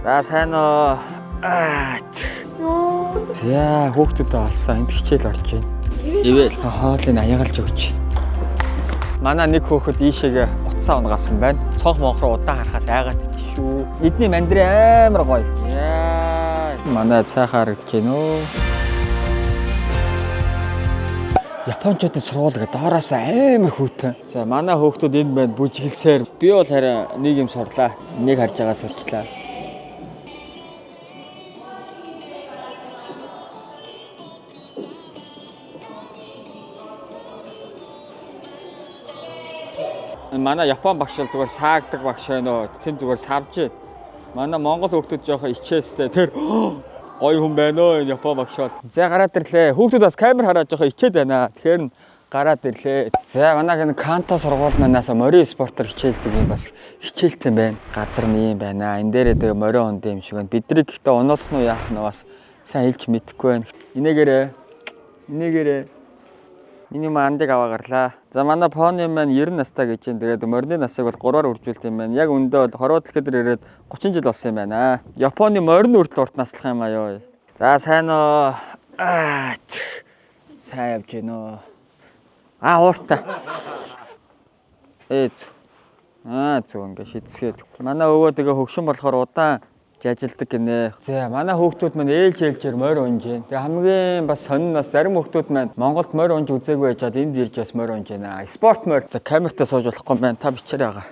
За сайн уу. За хүүхдүүдээ олсон. Энд хичээл орж байна. Ивэл хоолыг аягалж өгч. Манай нэг хүүхэд ийшээгээ утсаа унгасан байна. Цонх монхроо удаан харахаас айгаад идэх шүү. Эдний мандрын амар гоё. Яа. Манай цайхан харагдаж байна өө. Япончуудын сургууль доороос амар хүүтэн. За манай хүүхдүүд энд байна бүжиглсээр. Би бол харин нэг юм сурлаа. Нэг харж байгаа сурчлаа. Манай Япон багш бол зүгээр саагдаг багш байна уу. Тэн зүгээр савж байна. Манай Монгол хүүхдүүд жоохон ичээстэй. Тэр гоё хүн байна уу энэ Япон багш бол. За гараад ирлээ. Хүүхдүүд бас камер хараад жоохон ичээд байна. Тэгэхээр гараад ирлээ. За манай энэ Канто сургууль манаас морин спортоор хичээлдэг юм бас хичээлтэй байна. Газар нь юм байна. Энэ дээрээ тэгээ морин унд юм шиг байна. Бидний гэхдээ унаалах нь яах нь бас сайн хэлж мэдэхгүй байна. Инээгээрээ миний мандыг аваа гарлаа. За манай пони маань 90 настай гэж юм. Тэгээд морины насыг бол 3-аар үржүүлт юм байна. Яг өндөө бол хорвоод дэлхийд ирээд 30 жил болсон юм байна. Японы морин үрдэл урт наслах юм аа ёо. За сайн уу. Сайн явж гин үү. Ууртай. Зөв ингээ шидсгээд. Манай өвөө тэгээ хөгшин болохоор удаан ажилдаг гинэ. За манай хүүхдүүд маань ээлжээр морь унж байна. Тэгээ хамгийн бас сонин бас зарим хүүхдүүд маань Монголд морь унж үзээгүй байжгаад энд ирж бас морь унж байна. Спорт морь. За камертаа сууж болохгүй байна. Та бичээрэй байгаа.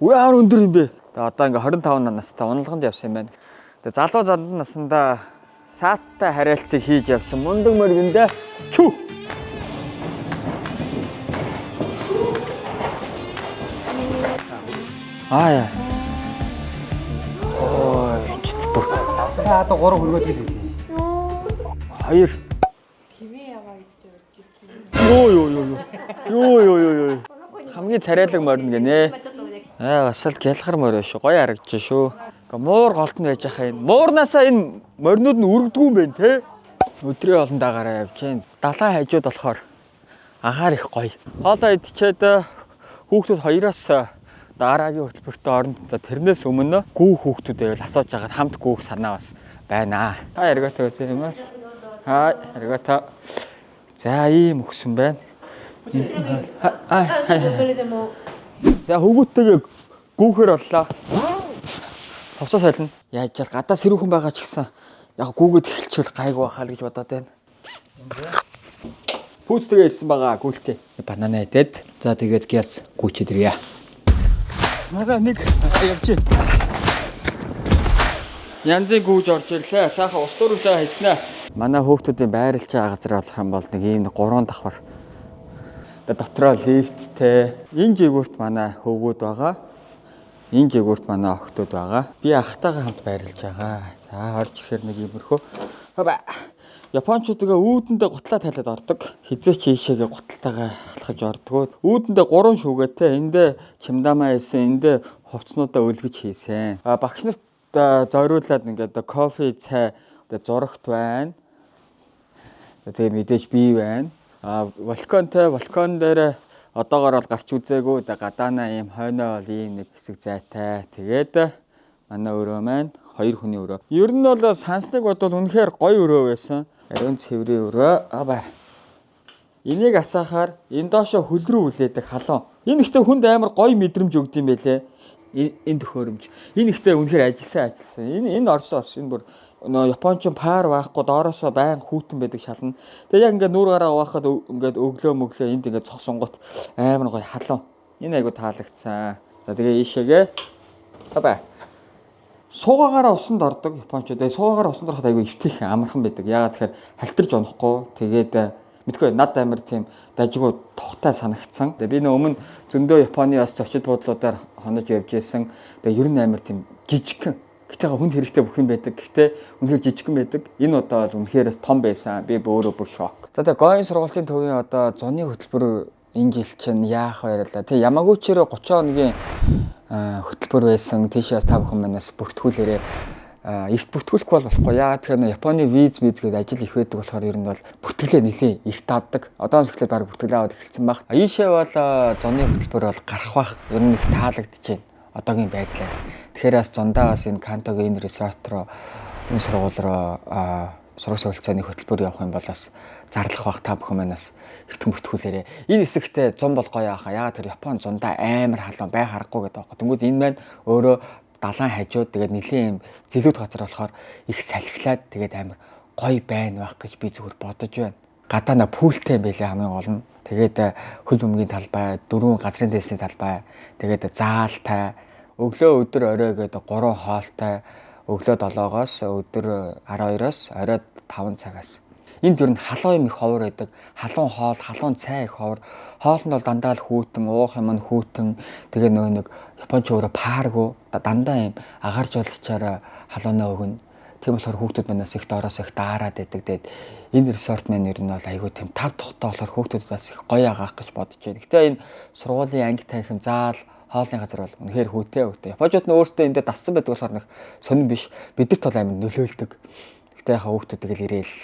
Яар өндөр юм бэ? Тэгээ одоо ингээ 25 настай уналганд явсан юм байна. Тэгээ залуу зандан насандаа сааттай хараалтыг хийж явсан мундаг моргиндээ чүү. Яа. Одоо 3 хөргөөд хэлээ. 2. Химээ яваа гэж Юу. Хамгийн царайлаг морин гинэ. Бас л гялхар морь шүү. Гоё харагдаж шүү. Ингээ муур голд нь байж хаа энэ. Муурнаасаа энэ моринууд нь өргөдгөө юм байна те. Өдрийн олон дагаараа явж байна. Далайн хажууд болохоор агаар их гоё. Хоолоо идчихэд хүүхдүүд 2-оос дараагийн хөтөлбөртөө орно. Тэрнээс өмнө гүү хүүхдүүдээ асууж агаад хамт гүүх санаа бас байна. Аригата үзэмээс. Аригата. За ийм өгсөн байна. За хөвгүүдтэйгээ гүүхээр боллоо. Хувцас солино. Яаж ч гадаа сэрүүхэн байгаа ч гэсэн яг гүүгээд эхэлчихвэл гайгүй байхаа л гэж бодоод байна. Пүүцтэйгээ ирсэн байгаа гүйлтэй. Банана идээд. За тэгээд гяс гүүчээд ирье. Мага нэг явж. Янзын гүүж орж ирлээ. Сайхан ус дөрөвтэй хитнэ. Манай хүүхдүүдийн байрлаж байгаа газар болох юм бол нэг ийм 3 давхар. Дотроо лифттэй. Энэ жигүүрт манай хөвгүүд байгаа. Энэ жигүүрт манай охтууд байгаа. Би ахтайгаа хамт байрлаж байгаа. За орж ирэхээр нэг иймэрхүү. Япончуудгаа үүдэндээ гутлаа тайлаад ордог. Хизээч ийшээгээ гуталтайгаа алхаж ордог. Үүдэндээ 3 шүүгээтэй. Эндээ чимдамаа хийсэн, эндээ хувцснуудаа өлгөж хийсэн. Багш нарт зориулаад ингээд кофе, цай, зурагт байна. Тэгээ мэдээж бий байна. Волконтой, волкон дээр одоогоор бол гарч үзээгүй. Гадаанаа ийм хойноо бол ийм нэг хэсэг зайтай. Тэгээд манай өрөө маань 2 хүний өрөө. Ер нь бол сансныг бодвол үнэхээр гоё өрөө байсан. Ариун цэврийн өрөө. Энийг асаахаар энэ доошо хөл рүү хүлээдэг халуун. Энэ ихтэй хүнд амар гоё мэдрэмж өгд юм байлээ. Энэ төхөөрөмж. Энэ ихтэй үнэхээр ажилласан. Энэ орсон. Энэ бүр Япончин паар байхгүй доороосоо байн хүүтэн байдаг шална. Тэгээ яг ингээд нүүр гараа угаахад ингээд өглөө энд ингээд цогсонгот амар гоё халуун. Энэ айгу таалагдсан. За тэгээ ийшээгээ. Суугаагаараа усанд ордог японочдод. Суугаагаараа усанд ороход айгүй өвтөх амархан байдаг. Яагаад тэгэхээр халтарж онохгүй. Тэгээд мэдгүй над амир тийм дажгүй тухтай санагдсан. Би нөө өмнө зөндөө Японы бас зочид буудлуудаар хонож явж исэн. Тэгээд ер нь амир тийм жижигхэн. Гэтэ хүнд хэрэгтэй бүх юм байдаг. Гэтэ үнэхээр жижигхэн байдаг. Энэ удаа бол үнэхээр том байсан. Би өөрөө бүр шок. За тэгээд Гоин сургуулийн төвийн одоо зуны хөтөлбөр энэ жил чинь яах байрлаа. Тэг Ямагучиро 30 хоногийн хөтөлбөр байсан. Тийшээс та бүхэн манаас бүртгүүлээрээ эрт бүртгүүлэхгүй болохгүй. Яагаад тэгэхээр Японы виз гэдэг ажил их байдаг болохоор ер нь бол бүртгэлээ нэлээ эрт авдаг. Одоос эхлээд баг бүртгэлээ аваад эхэлсэн баг. Ийшээ бол зуны хөтөлбөр бол гарах бах. Ер нь их таалагдчихээн. Одоогийн байдлаар. Тэгэхээр бас зундаа бас энэ Кантогийн энэ resort руу энэ сургууль руу сургууль солилцооны хөтөлбөр явах юм бол бас зарлах бах та бүхэн маань бас эртхэн бүртгүүлээрээ. Энэ хэсэгтээ зун бол гоё аахаа. Яагаад тэр Япон зундаа амар халуун бай харахгүй гэдэг аахгүй. Тэнгүүд энэ маань өөрөө далайн хажууд тэгээд нэлийн юм зэлүүд газар болохоор их салхилаад тэгээд амар гоё байна байх гэж би зүгээр бодож байна. Гадаа пүүлтэй юм байлээ хамгийн гол нь. Тэгээд хөл бөмбөгийн талбай, 4 газрын дэсний талбай, тэгээд заалтай, өглөө өдөр орой гэдэг 3 хоолтой, өглөө 7-оос өдөр 12-оос орой 5 цагаас. Энд ер нь халуун юм их ховор байдаг. Халуун хоол, халуун цай их ховор. Хоолнд бол дандаа л хүүтэн, уух юм нь хүүтэн. Тэгээ нэг Японч өөрөө паргу дандаа юм агарч болчоор халуунаа өгнө. Тийм болохоор хүүхдүүд манаас их доороос их даарад байдаг. Тэгээд энэ resort маань ер нь бол айгүй тийм тав тухтай болохоор хүүхдүүдээс их гоё агаах гэж бодож байна. Гэтэ энэ сургуулийн анги танхим заал хоолны газар бол үнэхээр хүүтэй. Японууд нь өөрсдөө эндээ дассан байдаг болохоор нэг сонирн биш. Бидэрт бол амар нөлөөлдөг. Гэтэ яхаа хүүхдүүд тэгэл ирээл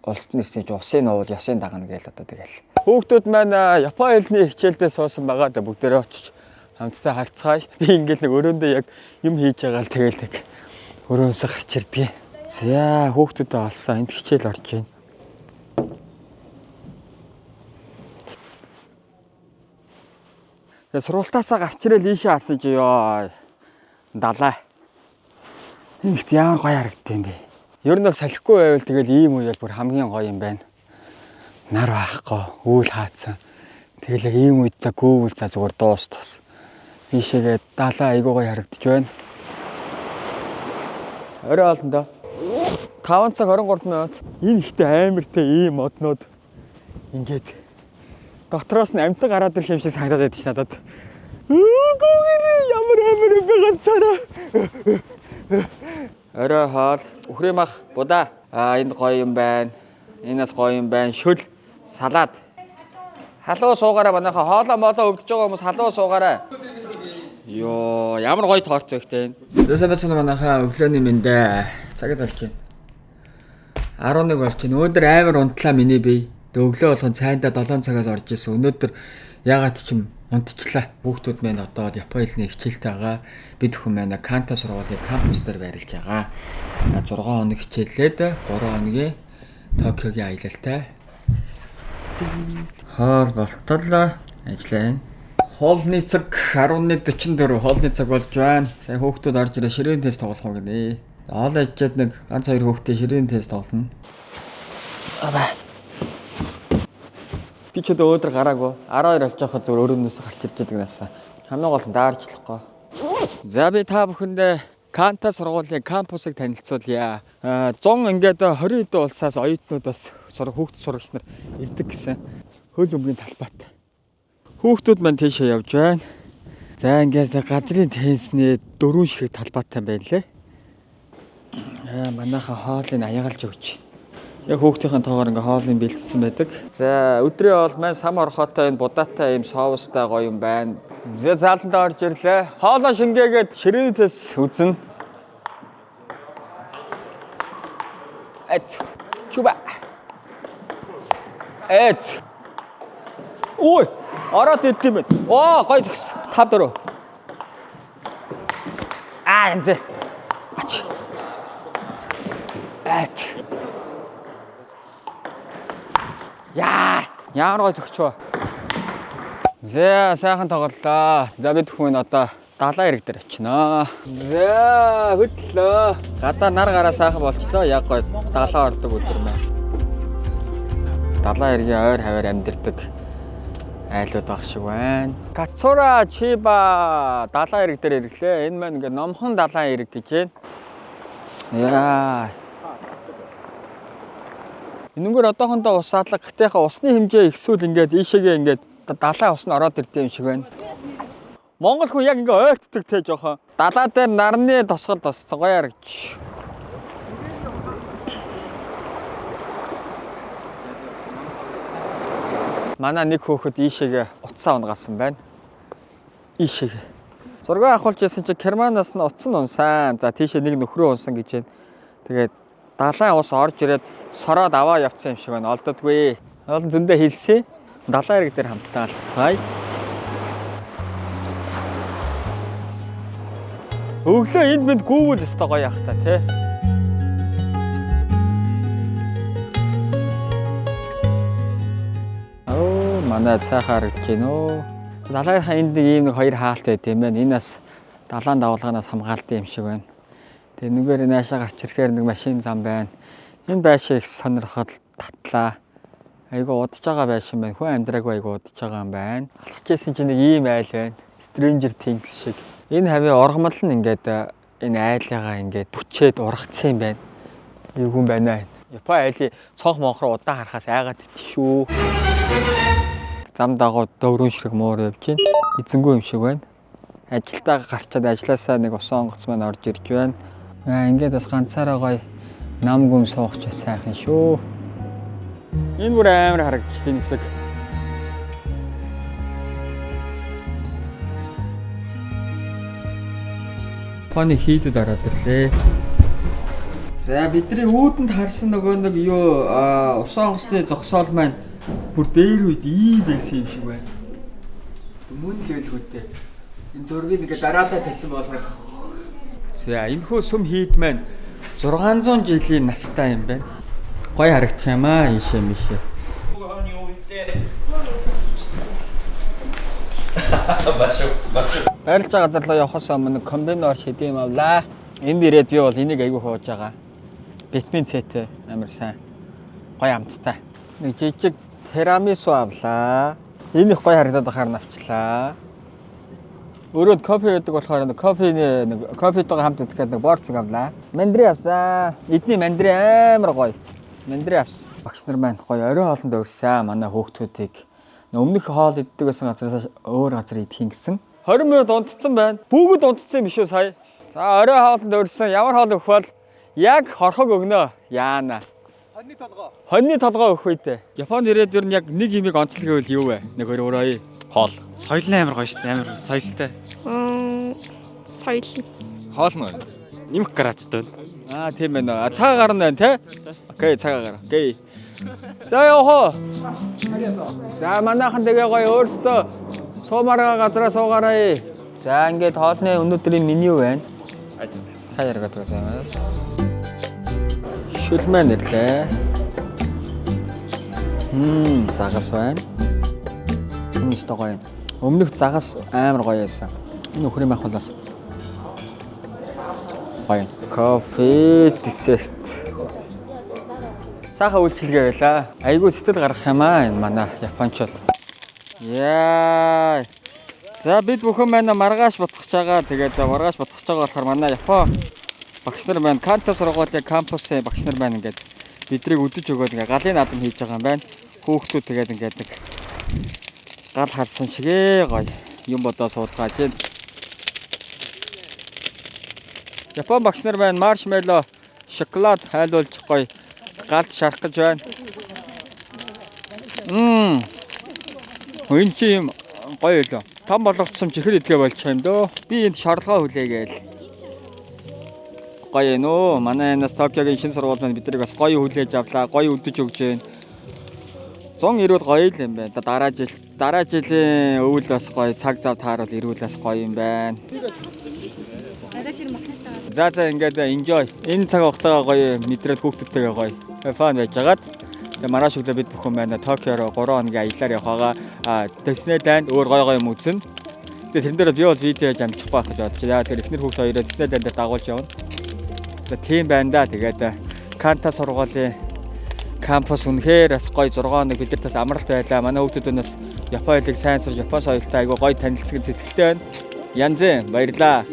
улсад нэрсэн чи усын нуул ясын дагна гээл одоо тэгэл. Хүүхдүүд маань Япон хэлний хичээлдээ суусан байгаа да бүгдээрээ очиж хамтдаа харцгаая. Би ингээл нэг өрөөндөө яг юм хийж байгаа л тэгэл тэг өрөөсөө гарч ирдэг. За хүүхдүүдээ олсон энд хичээл орж байна. Тэгээ сургуультаасаа гарч ирэл ийшээ харсан чи ёо далай. Ихт ямар гоё харагдсан юм бэ. Ер нь бол салхигүй байвал тэгэл ийм үеэл бүр хамгийн гоё юм байна. Нар байхгүй, үйл хаацсан. Тэгэл яг ийм үед та гүүвэл за зүгээр дуустас. Ийшээгээ далай айгуу гоё харагдаж байна. Орой олондоо 5 цаг 23 минут. Энэ ихтэй амартай ийм моднууд ингээд дотроос нь амтан гараад ирэх юм шиг санагдаад байдаг ш надад. Ямар амар би ганцаараа. Орой хоол, үхрийн мах, будаа. Энд гоё юм байна. Энэс гоё юм байна. Шүл, салаад. Халуун суугаараа манайхаа хоолоо молоо өвдөж байгаа хүмүүс халуун суугаараа. Йоо, ямар гоё торт вэ гэдэг. Дэсэн бацхан манайхаа өглөөний мэндэ цагт болж байна. 11 болж байна. Өнөөдөр амар унтлаа миний бие. Өглөө болгон цайндаа 7 цагаас орж исэн. Өнөөдөр ягаад ч юм унтчлаа. Хүүхдүүд маань одоо Япон хэлний хичээлтэй байгаа. Бид бүхэн маань Канто сургуулийн кампус дээр байрлаж байгаа. 6 хоног хичээллээд 3 хоногийн Токиогийн аялалтай. Хоол болтол ажиллаа. Хоолны цаг 11:44 хоолны цаг болж байна. Сайн хүүхдүүд орж ирээ ширээн тест тоглох гинэ. Хоол ижээд нэг ганц хоёр хүүхдээ ширээн тест тоглоно. Би ч өдөр гараагүй. 12 болж байхад зүгээр өрөөнөөс гарч ирж байгаа наасаа. Хамгийн гол нь даарчлахгүй. За би та бүхэндээ Канто сургуулийн кампусыг танилцуулъя. 100 ингээд 20 хэдэн улсаас оюутнууд бас хүүхд сурагч нар ирдэг гэсэн хөл бөмбөгийн талбайтай. Хүүхдүүд маань тийшээ явж байна. За ингээд газрын теннисний 4 шиг талбайтай байна лээ. Манайхаа хоолыг аягалж өгч. Яг хүүхдийн тоогоор ингээ хоолыг бэлдсэн байдаг. За өдрийн хоол маань сам орхотой энэ будаатай юм соустай гоё юм байна. Зааландаа орж ирлээ. Хоолоо шингээгээд ширээний тест үзнэ. Чуба. Ой, ороод ирд юм байна. Оо, гоё зогс. 5 4. Энзэ. Ач. Ямар гоё зөгчөө. За сайхан тоглолоо. За бид бүхэн одоо далайн ирэг дээр очиноо. За хөдлөө. Гадаа нар гараа сайхан болчлоо. Яг гоё далайн ордог өдөр мэн. Далайн иргийн ойр хавар амьдэрдэг айлууд баг шиг байна. Кацура Чиба далайн ирэг дээр ирлээ. Энэ маань ингээ номхон далайн ирэг гэж байна. Яа. Энэгээр одоохондоо ус алга. Гэтэл усны хэмжээ ихсүүл ингээд ийшээгээ ингээд далайн ус нь ороод ирдэг юм шиг байна. Монгол хүн яг ингээ ойртдаг те жоохон. Далаа дээр нарны тосгол тосцсон гоё харагч. Манай нэг хөөхөд ийшээгээ утсаа унгасан байна. Ийшээгээ. Зураг авахулж яасан чи Германаас нь утас нь унсан. За тийшээ нэг нөхрөө унсан гэж байна. Тэгээд далайн ус орж ирээд сороод аваа явцсан юм шиг байна. Олддоггүй. Олон зөндөө хэлсэн. Далайн ирэг дээр хамтдаа алхацгаая. Өглөө энд мэд гүүвэл өстой гоё ах та тий. Оо манай цай харагдаж байна уу. Далайхан энд нэг ийм нэг хоёр хаалт байт юм байна. Энэ бас далайн давалгаанаас хамгаалдаг юм шиг байна. Тэгээ нүгээр наашаа гарч ирэхээр нэг машин зам байна. Энэ байшаа их сонирхол татлаа. Айгу удаж байгаа байшин байна. Хүн амьдраагүй айгу удаж байгаа юм байна. Алхажсэн чинь нэг ийм айл байна. Stranger Things шиг. Энэ хавийн оргомол нь ингээд энэ айлыгаа ингээд бүчээд ургацсан юм байна. Нэг хүн байна. Япон айлын цонх монхроо удаа харахаас айгаад ит шүү. Зам дагуу дөврөн ширэг муур явж байна. Эзэнгүй юм шиг байна. Ажилдаа гарчаад ажилласаа нэг усан онгоц маань орж ирж байна. Ингээд бас ганцаараа гоё нам гүм суух ч сайхан шүү. Энэ бүр амар харагдчихлээ нисэг. Японы хийдэд ороод ирлээ. За бидний үүдэнд харсан нөгөө нэг юу усан онгоцны зогсоол маань бүр дээр үед ийм байсан юм шиг байна. Мөн л байлгүйтэй. Энэ зургийг ингээ дараалал тавьсан болгоо. За энэ хөө сүм хийд маань 600 жилийн настай юм байна. Гоё харагдах юм аа ийшээ мишээ. Барилж байгаа газарлаа явахаас өмнө комбиноор шидэм юм авлаа. Энд ирээд би бол энийг аягүй хууж байгаа. Витамин С-тэй амар сайн. Гоё амттай. Нэг жижиг тирамису авлаа. Энэ их гоё харагдаад байхаар навчлаа. Өөрөө кофе яадаг болохоор кофетэйгээ хамт идэх нэг борцог авлаа. Мандри авсан. Эдний мандри амар гоё. Мандри авсан. Багш нар маань гоё орой хоолнд өрсөн манай хүүхдүүдийг. Өмнөх хоол иддэг байсан газараас өөр газар идэх юм гэсэн. 20 минут унтцсан байна. Бүгд унтцсан юм биш үү сая? За орой хоолнд өрсөн. Ямар хоол өгөх бол яг хорхог өгнө. Яана. Хоньны толгой өгөх үедээ. Японд ирээд ер нь яг нэг юмыг онцлог гэвэл юу вэ? Нэг өөрөө хоол. Соёл нь амар гоё шүү дээ. Амар соёлтой. Соёл. Хоол нь нэмэх градустай Аа байна. тийм байна. Цаг гарна байна те? Окей, цаг гарна. Окей. За яваа. За манайхан тэгээ гоё өөрсдөө суумарга газараа суугаарай. За ингээд хоолны өнөөдрийн меню байна. Хаяр гэдэг юм. Шүлмэн ирлээ. Загас байна. Энэ ч гоё. Өмнөх загас амар гоё байсан. Энэ өхрийн мах болоос. Гоё. Кофе десерт. Саха үйлчилгээ байлаа. Айгуу сэтгэл гаргах юм аа энэ манай японочууд. Яа. За бид бүхэн манай маргааш буцаж байгаа. Тэгээд маргааш буцаж байгаа болохоор манай Япон багш нар маань Канто сургуулийн кампусын багш нар маань ингээд бидрийг өдөж өгөөд ингээд галын наадам хийж байгаа юм байна. Хүүхдүүд тэгээд ингээд нэг гал харсан шигээ гоё юм бодоо суулгааж байна. Япон багш нар маань маршмелло, шоколад хайлуулж гоё галд шарах гэж байна. Энэ чи юм гоё л. Том болгоцсон чихэр идгээ болчих юм дөө. Би энд шаардлагаа хүлээгээл. Гоё нөө. Манай энэс Токиогийн шинэ сургууль маань биднийг бас гоё хүлээж авлаа. Гоё өдөж өгч байна. 190 гоё л юм байна. Дараа жилийн өвөл бас гоё цаг зав тааруул ирүүл бас гоё юм байна. За ингээд enjoy. Энэ цаг хугацаагаа гоё мэдрэл хүүхдүүдтэйгээ гоё фан байж байгаад маргааш өглөө бид бүхэн байна Токио руу 3 хоногийн аяллаар явхагаа Disneyland өөр гоё юм үзнэ. Тэгээ тэрэн дээр би бол видео хийж амжихгүй байх гэж бодож байна. Тэгэхээр эхнэр хүүхдээ хоёроо Disneyland дээр дагуулж явна. Тийм байна да. Тэгээд Канто сургуулийн кампус үнэхээр бас гоё 6 хоног бидэрт бас амралт байлаа. Манай хүүхдүүд бас Япон хэлийг сайн сурч Япон соёлтой айгүй гоё танилцсан сэтгэлтэй байна. Янзэн баярлаа.